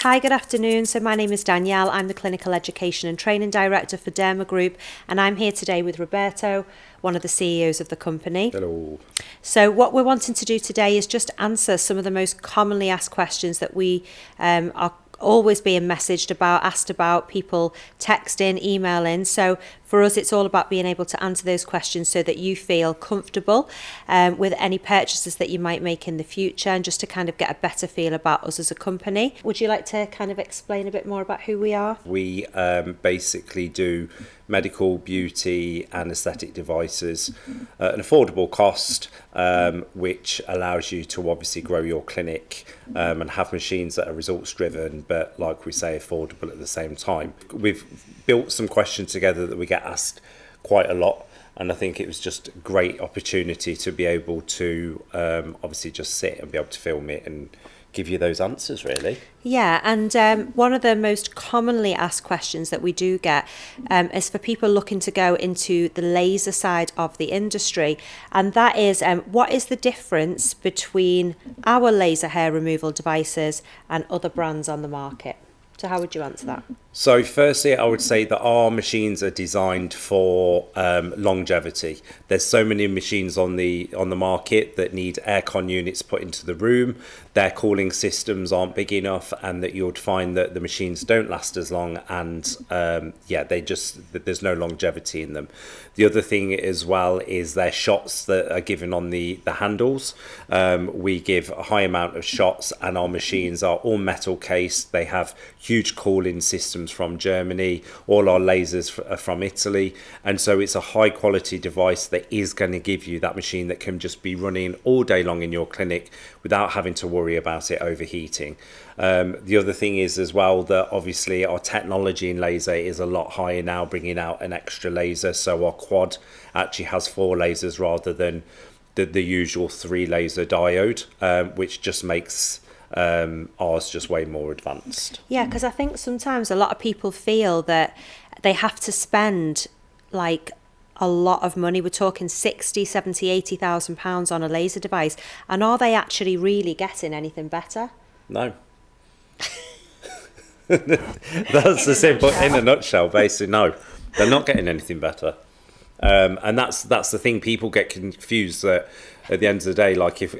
Hi, good afternoon. So my name is Danielle. I'm the Clinical Education and Training Director for Derma Group, and I'm here today with Roberto, one of the CEOs of the company. Hello. So what we're wanting to do today is just answer some of the most commonly asked questions that we are always being asked about, people texting, emailing. So for us, it's all about being able to answer those questions so that you feel comfortable with any purchases that you might make in the future, and just to kind of get a better feel about us as a company. Would you like to kind of explain a bit more about who we are? We basically do medical, beauty and aesthetic devices at an affordable cost, which allows you to obviously grow your clinic and have machines that are results driven, but like we say, affordable at the same time. We've built some questions together that we get asked quite a lot, and I think it was just a great opportunity to be able to obviously just sit and be able to film it and give you those answers, really. Yeah, and one of the most commonly asked questions that we do get is for people looking to go into the laser side of the industry, and that is what is the difference between our laser hair removal devices and other brands on the market? So how would you answer that? So firstly, I would say that our machines are designed for longevity. There's so many machines on the market that need aircon units put into the room. Their cooling systems aren't big enough, and that you'd find that the machines don't last as long, and there's no longevity in them. The other thing as well is their shots that are given on the handles. We give a high amount of shots, and our machines are all metal cased. They have huge cooling systems from Germany. All our lasers are from Italy, and so it's a high quality device that is going to give you that machine that can just be running all day long in your clinic without having to worry about it overheating. The other thing is as well that obviously our technology in laser is a lot higher now, bringing out an extra laser. So our quad actually has 4 lasers rather than the usual 3 laser diode, which just makes ours just way more advanced. Yeah, because I think sometimes a lot of people feel that they have to spend like a lot of money. We're talking 60, 70, 80,000 pounds on a laser device, and are they actually really getting anything better? No. That's the simple, in a nutshell, basically. No, they're not getting anything better. And that's the thing. People get confused that at the end of the day, like if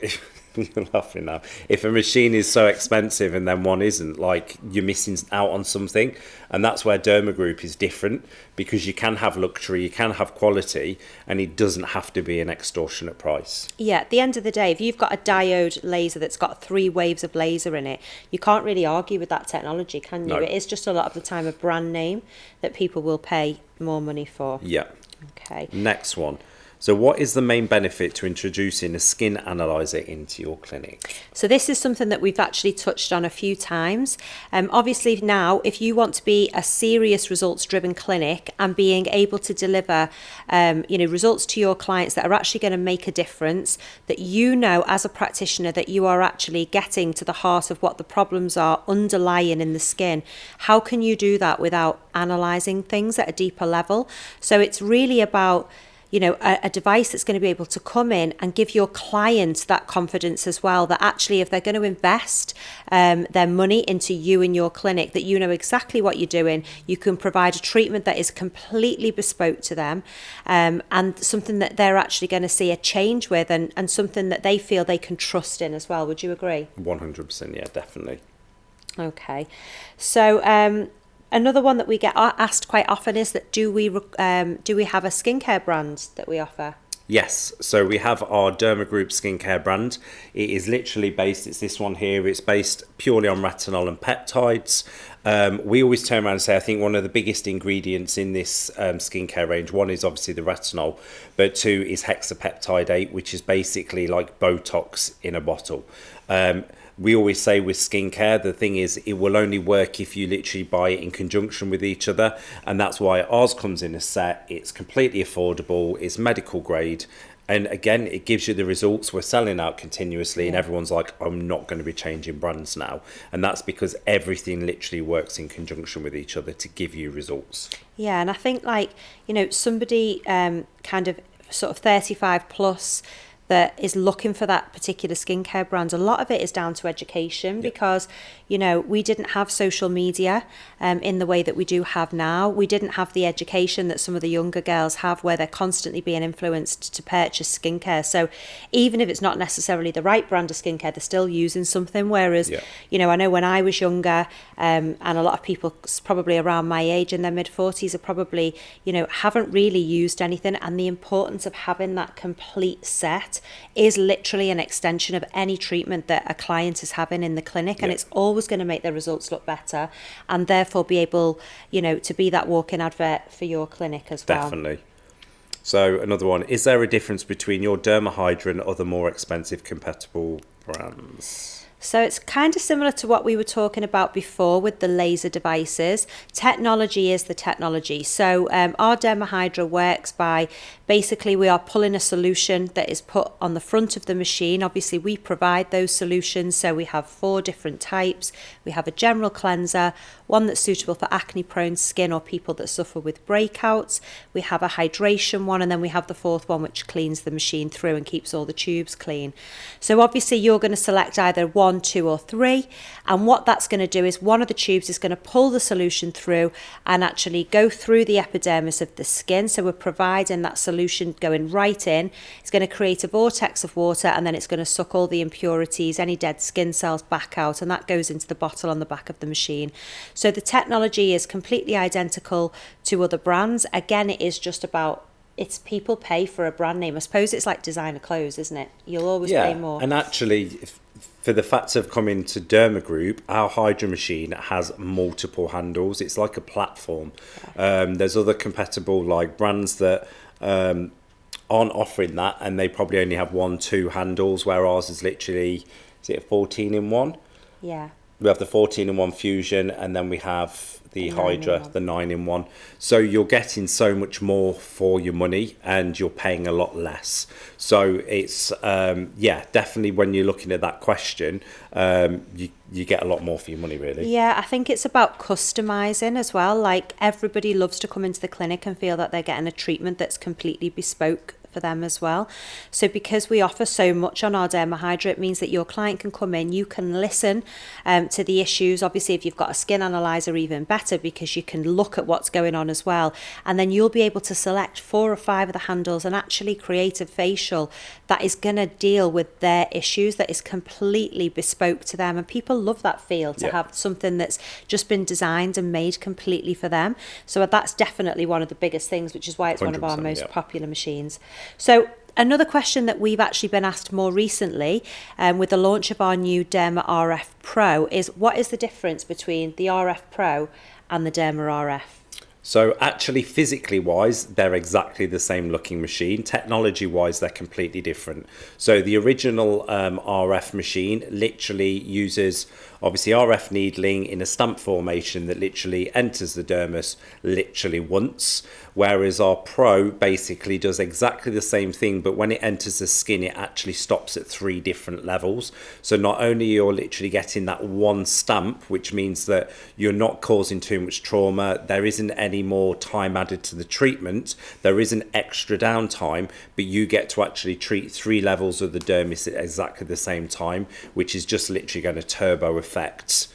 you're laughing now, if a machine is so expensive and then one isn't, like, you're missing out on something. And that's where Derma Group is different, because you can have luxury, you can have quality, and it doesn't have to be an extortionate price. Yeah, at the end of the day, if you've got a diode laser that's got 3 waves of laser in it, you can't really argue with that technology, can you? No. It is just a lot of the time a brand name that people will pay more money for. Yeah. Okay. Next one. So what is the main benefit to introducing a skin analyzer into your clinic? So this is something that we've actually touched on a few times. Obviously now, if you want to be a serious results-driven clinic and being able to deliver results to your clients that are actually going to make a difference, that you know as a practitioner that you are actually getting to the heart of what the problems are underlying in the skin, how can you do that without analysing things at a deeper level? So it's really about a device that's going to be able to come in and give your clients that confidence as well, that actually if they're going to invest their money into you and your clinic, that you know exactly what you're doing, you can provide a treatment that is completely bespoke to them, and something that they're actually going to see a change with, and something that they feel they can trust in as well. Would you agree? 100%, yeah, definitely. Okay. So another one that we get asked quite often is that do we have a skincare brand that we offer? Yes, so we have our Derma Group skincare brand. It is literally based, it's this one here, it's based purely on retinol and peptides. We always turn around and say, I think one of the biggest ingredients in this skincare range, one is obviously the retinol, but 2 is hexapeptide 8, which is basically like Botox in a bottle. We always say with skincare, the thing is, it will only work if you literally buy it in conjunction with each other. And that's why ours comes in a set. It's completely affordable. It's medical grade. And again, it gives you the results. We're selling out continuously, and everyone's like, I'm not going to be changing brands now. And that's because everything literally works in conjunction with each other to give you results. Yeah, and I think somebody kind of sort of 35 plus, that is looking for that particular skincare brand, a lot of it is down to education because, you know, we didn't have social media in the way that we do have now. We didn't have the education that some of the younger girls have where they're constantly being influenced to purchase skincare. So even if it's not necessarily the right brand of skincare, they're still using something. Whereas, you know, I know when I was younger and a lot of people probably around my age in their mid-40s are probably, you know, haven't really used anything. And the importance of having that complete set is literally an extension of any treatment that a client is having in the clinic, and it's always going to make their results look better and therefore be able, you know, to be that walking advert for your clinic as well. Definitely. So another one, is there a difference between your Derma Hydra and other more expensive compatible brands? So it's kind of similar to what we were talking about before with the laser devices. Technology is the technology. So our Derma Hydra works by basically we are pulling a solution that is put on the front of the machine. Obviously, we provide those solutions. So we have 4 different types. We have a general cleanser, one that's suitable for acne-prone skin or people that suffer with breakouts. We have a hydration one, and then we have the 4th one, which cleans the machine through and keeps all the tubes clean. So obviously, you're going to select either 1, 2 or 3, and what that's going to do is one of the tubes is going to pull the solution through and actually go through the epidermis of the skin. So we're providing that solution going right in. It's going to create a vortex of water, and then it's going to suck all the impurities, any dead skin cells back out, and that goes into the bottle on the back of the machine. So the technology is completely identical to other brands. Again, it is just about, it's people pay for a brand name. I suppose it's like designer clothes, isn't it? You'll always pay more. And actually, for the fact of coming to Derma Group, our Hydra machine has multiple handles. It's like a platform. There's other compatible like brands that aren't offering that, and they probably only have 1, 2 handles, where ours is literally, is it a 14 in 1? Yeah. We have the 14 in 1 Fusion, and then we have the Hydra, the 9 in 1. So you're getting so much more for your money, and you're paying a lot less. So it's, definitely when you're looking at that question, you get a lot more for your money, really. Yeah, I think it's about customizing as well. Like, everybody loves to come into the clinic and feel that they're getting a treatment that's completely bespoke for them as well. So because we offer so much on our Derma Hydra, it means that your client can come in, you can listen to the issues. Obviously, if you've got a skin analyzer, even better, because you can look at what's going on as well. And then you'll be able to select 4 or 5 of the handles and actually create a facial that is going to deal with their issues, that is completely bespoke to them. And people love that feel, to have something that's just been designed and made completely for them. So that's definitely one of the biggest things, which is why it's one of our most popular machines. So another question that we've actually been asked more recently with the launch of our new Derma RF Pro is, what is the difference between the RF Pro and the Derma RF? So actually, physically wise, they're exactly the same looking machine. Technology wise, they're completely different. So the original RF machine literally uses, obviously, RF needling in a stamp formation that literally enters the dermis literally once, whereas our Pro basically does exactly the same thing, but when it enters the skin, it actually stops at 3 different levels. So not only you're literally getting that one stamp, which means that you're not causing too much trauma, there isn't any more time added to the treatment, there isn't extra downtime, but you get to actually treat 3 levels of the dermis at exactly the same time, which is just literally going to turbo affect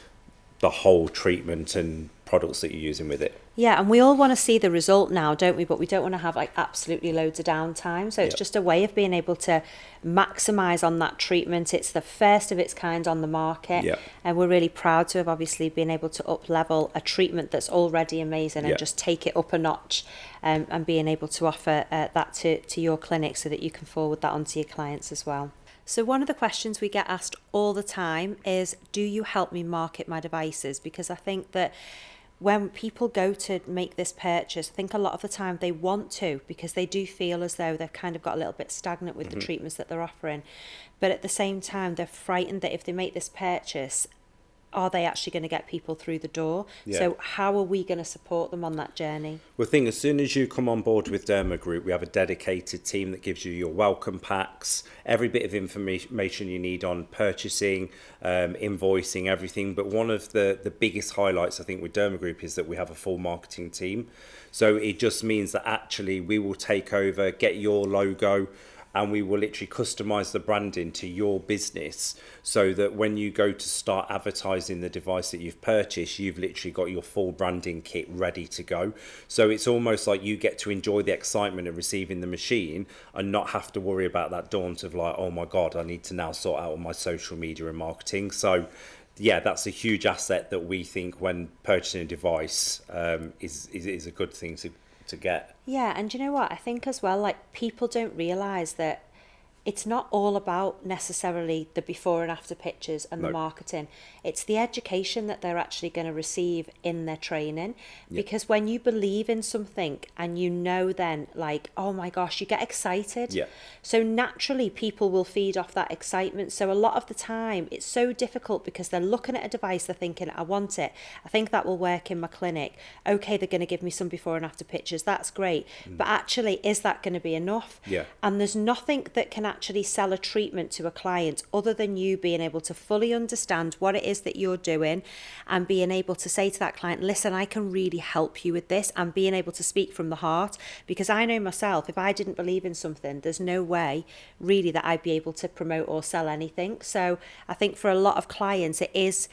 the whole treatment and products that you're using with it. Yeah, and we all want to see the result now, don't we? But we don't want to have like absolutely loads of downtime. So it's just a way of being able to maximize on that treatment. It's the first of its kind on the market. And we're really proud to have obviously been able to up level a treatment that's already amazing and just take it up a notch, and being able to offer that to your clinic so that you can forward that onto your clients as well. So one of the questions we get asked all the time is, do you help me market my devices? Because I think that when people go to make this purchase, I think a lot of the time they want to, because they do feel as though they've kind of got a little bit stagnant with the treatments that they're offering. But at the same time, they're frightened that if they make this purchase, are they actually going to get people through the door? So how are we going to support them on that journey? Well, I think as soon as you come on board with Derma Group, we have a dedicated team that gives you your welcome packs, every bit of information you need on purchasing, invoicing, everything. But one of the biggest highlights, I think, with Derma Group is that we have a full marketing team. So it just means that actually we will take over, get your logo and we will literally customize the branding to your business, so that when you go to start advertising the device that you've purchased, you've literally got your full branding kit ready to go. So it's almost like you get to enjoy the excitement of receiving the machine and not have to worry about that daunt of like, oh my God, I need to now sort out all my social media and marketing. So yeah, that's a huge asset that we think when purchasing a device is a good thing to get. Yeah, and you know what? I think as well, like, people don't realise that it's not all about necessarily the before and after pictures and the marketing. It's the education that they're actually going to receive in their training. Because when you believe in something and you know, then like, oh my gosh, you get excited. So naturally people will feed off that excitement. So a lot of the time it's so difficult because they're looking at a device, they're thinking, I want it. I think that will work in my clinic. Okay, they're going to give me some before and after pictures. That's great. But actually, is that going to be enough? And there's nothing that can actually sell a treatment to a client other than you being able to fully understand what it is that you're doing and being able to say to that client, listen, I can really help you with this, and being able to speak from the heart. Because I know myself, if I didn't believe in something, there's no way really that I'd be able to promote or sell anything. So I think for a lot of clients, it's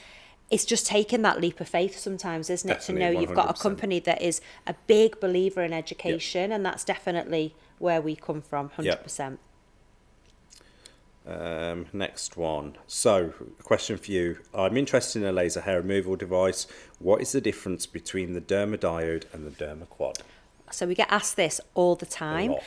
just taking that leap of faith sometimes, isn't it? Definitely, to know you've got a 100%. company that is a big believer in education, and that's definitely where we come from, 100%. Next one. So, a question for you. I'm interested in a laser hair removal device. What is the difference between the Derma diode and the Derma quad? So we get asked this all the time. A lot.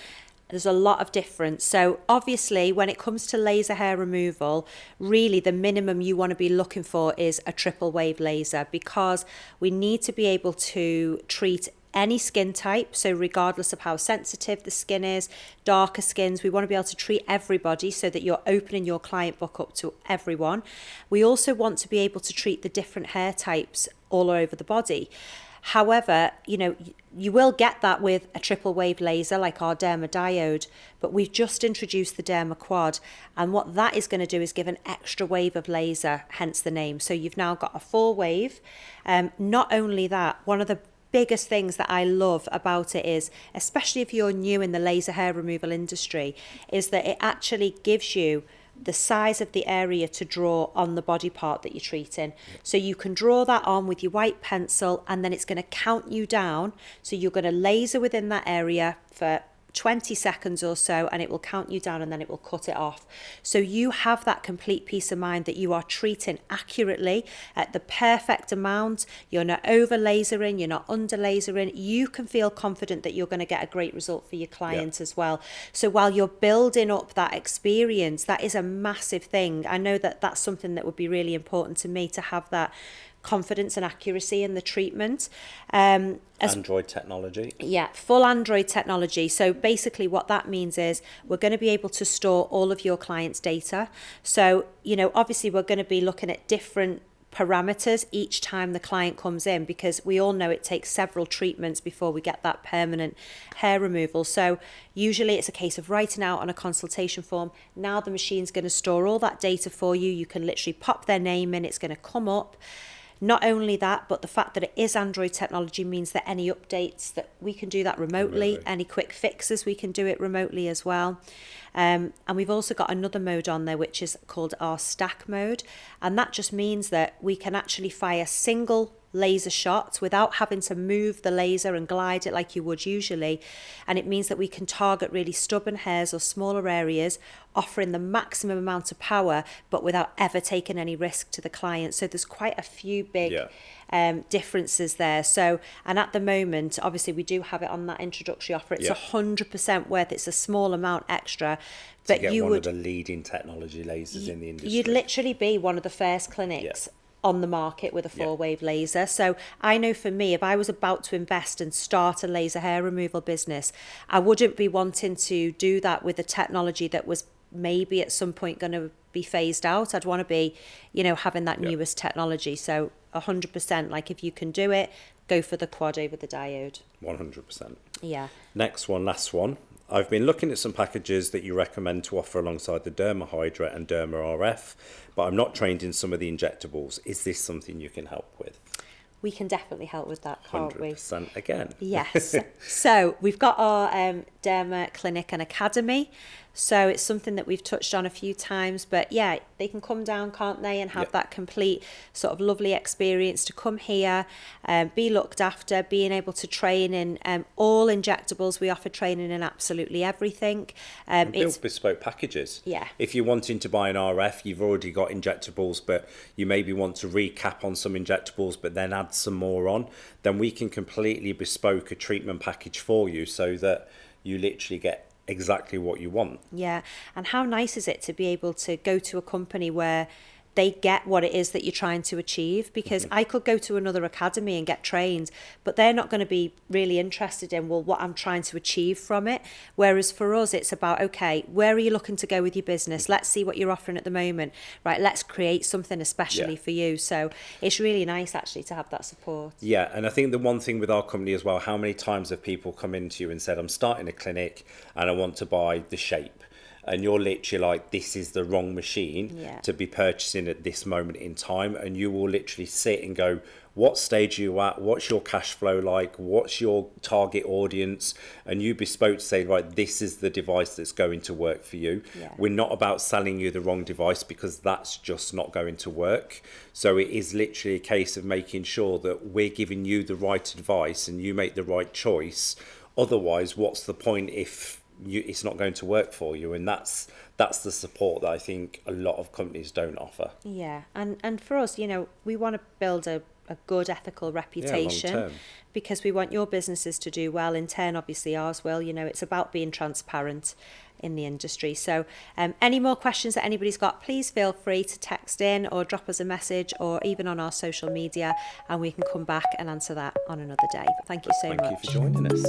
There's a lot of difference. So obviously, when it comes to laser hair removal, really the minimum you want to be looking for is a triple wave laser, because we need to be able to treat any skin type. So regardless of how sensitive the skin is, darker skins, we want to be able to treat everybody so that you're opening your client book up to everyone. We also want to be able to treat the different hair types all over the body. However, you know, you will get that with a triple wave laser like our Derma diode, but we've just introduced the Derma quad, and what that is going to do is give an extra wave of laser, hence the name. So you've now got a 4 wave. Not only that, one of the biggest things that I love about it is, especially if you're new in the laser hair removal industry, is that it actually gives you the size of the area to draw on the body part that you're treating. So you can draw that on with your white pencil, and then it's going to count you down. So you're going to laser within that area for 20 seconds or so, and it will count you down, and then it will cut it off. So you have that complete peace of mind that you are treating accurately at the perfect amount. You're not over lasering, you're not under lasering. You can feel confident that you're going to get a great result for your clients as well. So while you're building up that experience, that is a massive thing. I know that that's something that would be really important to me, to have that confidence and accuracy in the treatment. Android technology? Yeah, full Android technology. So basically what that means is we're going to be able to store all of your clients' data. So, you know, obviously we're going to be looking at different parameters each time the client comes in, because we all know it takes several treatments before we get that permanent hair removal. So usually it's a case of writing out on a consultation form. Now the machine's going to store all that data for you. You can literally pop their name in, it's going to come up. Not only that, but the fact that it is Android technology means that any updates, that we can do that remotely. Any quick fixes, we can do it remotely as well. And we've also got another mode on there, which is called our stack mode. And that just means that we can actually fire single laser shots without having to move the laser and glide it like you would usually. And it means that we can target really stubborn hairs or smaller areas, offering the maximum amount of power, but without ever taking any risk to the client. So there's quite a few big differences there. So, and at the moment, obviously we do have it on that introductory offer. It's 100% worth it. It's a small amount extra. But to get you one would, of the leading technology lasers in the industry. You'd literally be one of the first clinics on the market with a 4-wave laser. So I know for me, if I was about to invest and start a laser hair removal business, I wouldn't be wanting to do that with a technology that was maybe at some point going to be phased out. I'd want to be, you know, having that newest technology. So 100%, like if you can do it, go for the quad over the diode. 100%. Yeah. Next one, last one. I've been looking at some packages that you recommend to offer alongside the Derma Hydra and Derma RF, but I'm not trained in some of the injectables. Is this something you can help with? We can definitely help with that, can't we? 100% again. Yes. So we've got our Derma Clinic and Academy. So it's something that we've touched on a few times, but yeah, they can come down, can't they, and have that complete sort of lovely experience to come here, be looked after, being able to train in all injectables. We offer training in absolutely everything. Build bespoke packages. Yeah. If you're wanting to buy an RF, you've already got injectables, but you maybe want to recap on some injectables, but then add some more on, then we can completely bespoke a treatment package for you so that you literally get exactly what you want. Yeah. And how nice is it to be able to go to a company where they get what it is that you're trying to achieve? Because I could go to another academy and get trained, but they're not going to be really interested in, well, what I'm trying to achieve from it. Whereas for us, it's about, okay, where are you looking to go with your business? Let's see what you're offering at the moment. Right, let's create something especially for you. So it's really nice actually to have that support. Yeah, and I think the one thing with our company as well, how many times have people come into you and said, I'm starting a clinic and I want to buy the Shape. And you're literally like, this is the wrong machine to be purchasing at this moment in time. And you will literally sit and go, what stage are you at? What's your cash flow like? What's your target audience? And you bespoke to say, right, this is the device that's going to work for you. Yeah. We're not about selling you the wrong device, because that's just not going to work. So it is literally a case of making sure that we're giving you the right advice and you make the right choice. Otherwise, what's the point if it's not going to work for you? And that's the support that I think a lot of companies don't offer. Yeah, and for us, you know, we want to build a good ethical reputation, long term, because we want your businesses to do well. In turn, obviously ours will. You know, it's about being transparent in the industry. So any more questions that anybody's got, please feel free to text in or drop us a message, or even on our social media, and we can come back and answer that on another day. But thank you so much. Thank you for joining us.